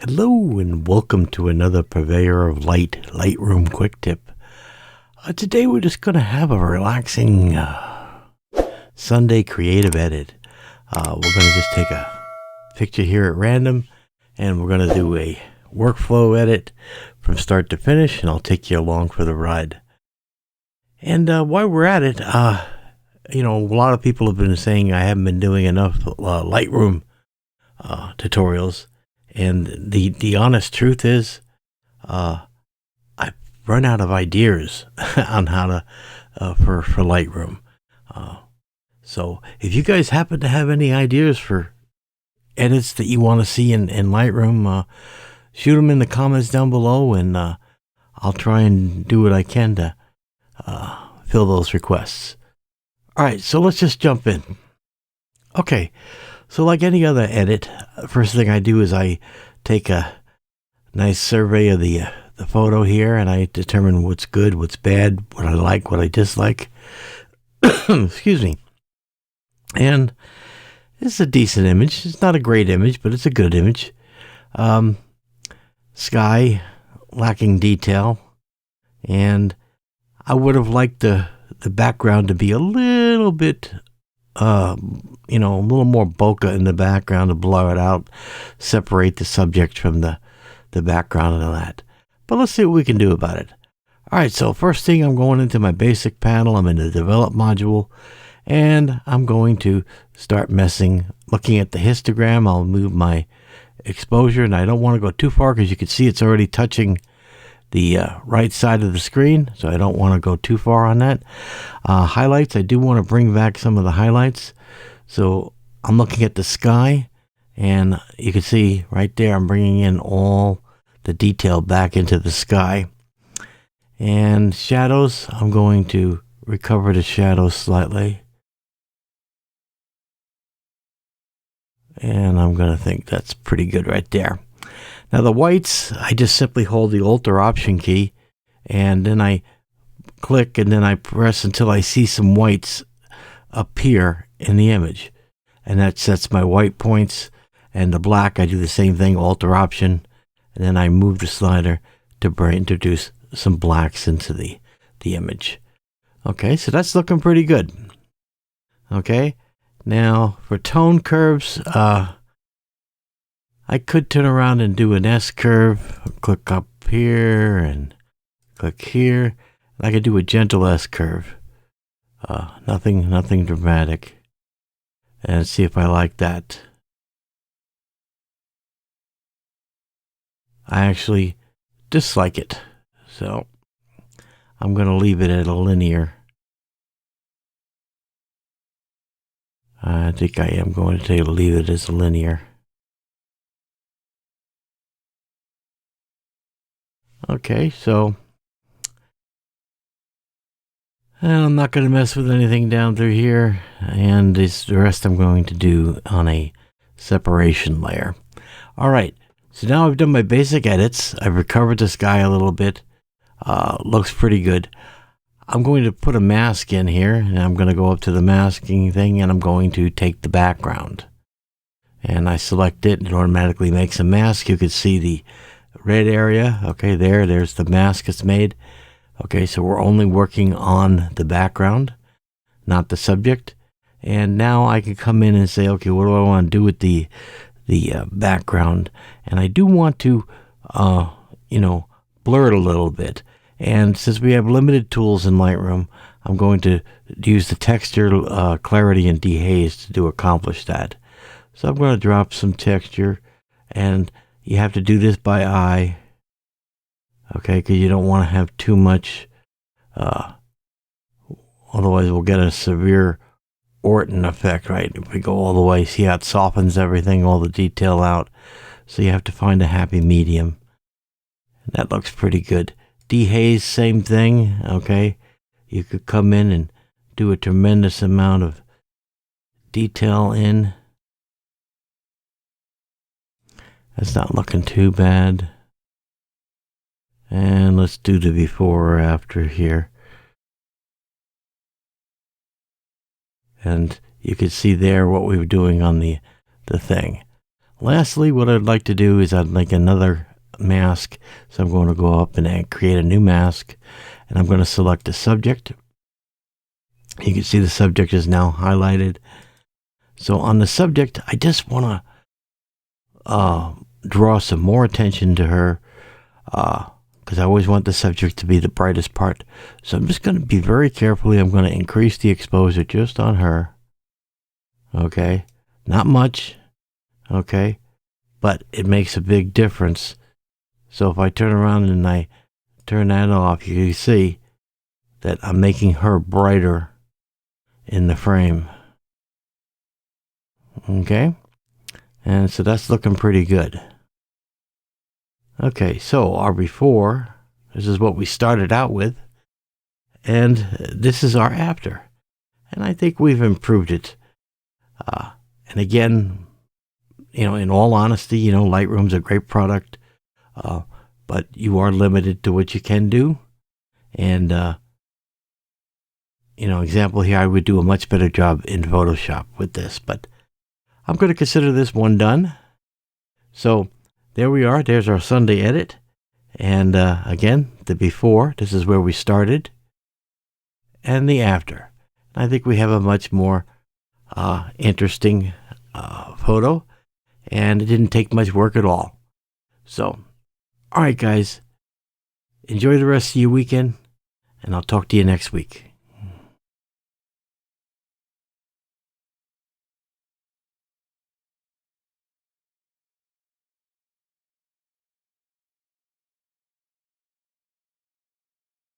Hello and welcome to another Purveyor of Light Lightroom quick tip. Today we're just going to have a relaxing Sunday creative edit. We're going to just take a picture here at random and we're going to do a workflow edit from start to finish, and I'll take you along for the ride. And while we're at it, a lot of people have been saying I haven't been doing enough Lightroom tutorials. And the honest truth is, I've run out of ideas on how to for Lightroom. So if you guys happen to have any ideas for edits that you want to see in Lightroom, shoot them in the comments down below, and I'll try and do what I can to fill those requests. All right, so let's just jump in. Okay. So like any other edit, first thing I do is I take a nice survey of the photo here, and I determine what's good, what's bad, what I like, what I dislike. Excuse me. And it's a decent image. It's not a great image, but it's a good image. Sky, lacking detail. And I would have liked the background to be a little bit a little more bokeh in the background to blur it out, separate the subject from the background and all that. But let's see what we can do about it. All right, so first thing, I'm going into my basic panel. I'm in the develop module, and I'm going to start looking at the histogram. I'll move my exposure, and I don't want to go too far because you can see it's already touching the right side of the screen, so I don't want to go too far on that. Highlights, I do want to bring back some of the highlights. So I'm looking at the sky, and you can see right there I'm bringing in all the detail back into the sky. And shadows, I'm going to recover the shadows slightly. And I'm going to think that's pretty good right there. Now the whites, I just simply hold the Alt or Option key, and then I click, and then I press until I see some whites appear in the image. And that sets my white points. And the black, I do the same thing, Alt or Option, and then I move the slider to introduce some blacks into the image. Okay, so that's looking pretty good. Okay, now for tone curves, I could turn around and do an S curve, click up here and click here. I could do a gentle S curve. Nothing dramatic. And see if I like that. I actually dislike it. So I'm going to leave it at a linear. I think I am going to leave it as a linear. Okay, so and I'm not going to mess with anything down through here, and the rest I'm going to do on a separation layer. All right, so now I've done my basic edits. I've recovered the sky a little bit. Looks pretty good. I'm going to put a mask in here, and I'm going to go up to the masking thing, and I'm going to take the background. And I select it, and it automatically makes a mask. You can see the red area. Okay, there's the mask it's made. Okay, so we're only working on the background, not the subject. And now I can come in and say, okay, what do I want to do with the background? And I do want to, blur it a little bit. And since we have limited tools in Lightroom, I'm going to use the texture, clarity, and dehaze to accomplish that. So I'm going to drop some texture, and you have to do this by eye, okay, because you don't want to have too much, otherwise we'll get a severe Orton effect, right? If we go all the way, see how it softens everything, all the detail out. So you have to find a happy medium. And that looks pretty good. Dehaze, same thing, okay? You could come in and do a tremendous amount of detail in. That's not looking too bad. And let's do the before or after here. And you can see there what we were doing on the thing. lastly, what I'd like to do is I'd like another mask. So I'm going to go up and create a new mask, and I'm going to select the subject. You can see the subject is now highlighted. So on the subject, I just want to draw some more attention to her, because I always want the subject to be the brightest part. So I'm just going to be very carefully, I'm going to increase the exposure just on her. Okay, not much, okay, but it makes a big difference. So if I turn around and I turn that off, you can see that I'm making her brighter in the frame. Okay, and so that's looking pretty good. Okay, so our before, this is what we started out with, and this is our after. And I think we've improved it. And again, in all honesty, Lightroom's a great product, but you are limited to what you can do. And, example here, I would do a much better job in Photoshop with this, but I'm going to consider this one done. So there we are. There's our Sunday edit. And again, the before, this is where we started, and the after. I think we have a much more interesting photo, and it didn't take much work at all. So, all right, guys, enjoy the rest of your weekend, and I'll talk to you next week.